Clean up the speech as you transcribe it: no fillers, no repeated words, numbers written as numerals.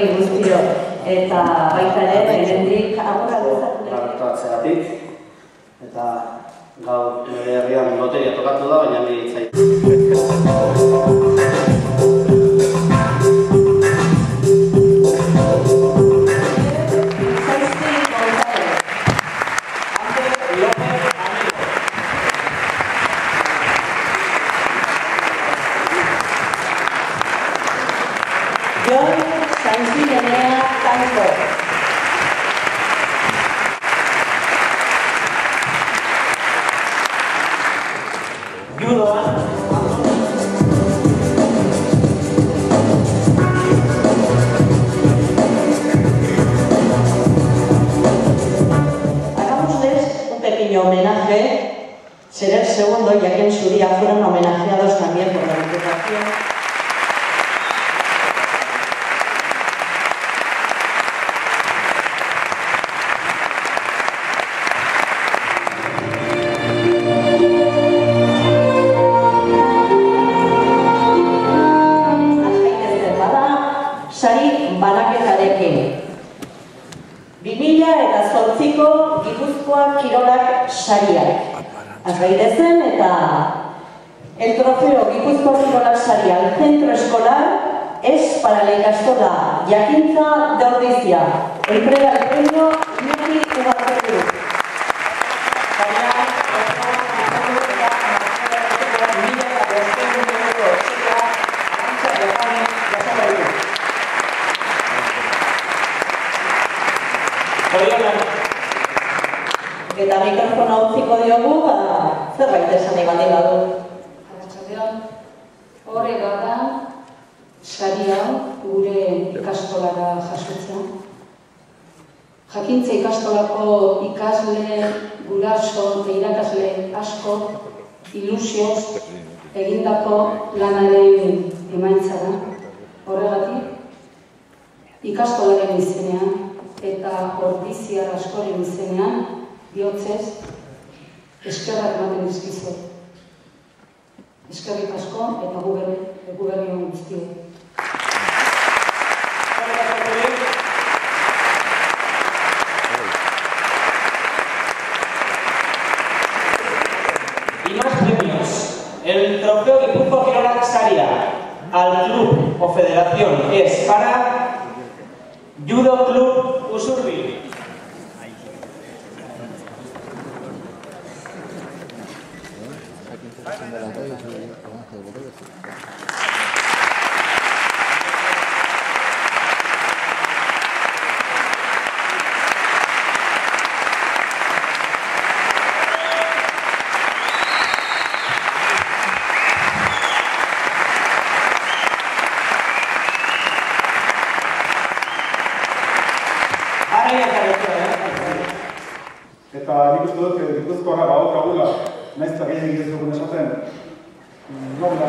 zuei guztio. Eta baita ere, hemendik agurra gozatu Barkatzeagatik. Eta gaur nire herrian loteria tokatu da, baina nire itzait. Homenaje, será el segundo, ya que en su día fueron homenajeados también por la Diputación. Sari banaketarekin. 2008ko Gipuzkoa Kirolak sariak. Azgaitezen eta el trofeo Gipuzkoa Kirolak saria al centro escolar es para la ikastola Jakintza de Ordizia. Entrega el premio Iñaki Ugarteru. Eta mikrofona utziko diogu, zerbait esan egin badu. Arratsaldeon, hori da sari hau gure ikastolara jasotzea. Jakintza ikastolako ikasle, guraso eta irakasle asko ilusioz egindako lanaren emaitza da. Horregatik, ikastolaren izenean eta ordiziar askoren izenean bihotzez, eskerrak ematen dizkizuet. Eskerrik asko eta gubernion guztioi. Y más premios. El trofeo Gipuzkoa Kirolak saria al club o federación es para Judo Club Usurbil. Eta nik uste dut, Gipuzkoara badokagula, nahiz eta gehien ez dugun esaten, nobla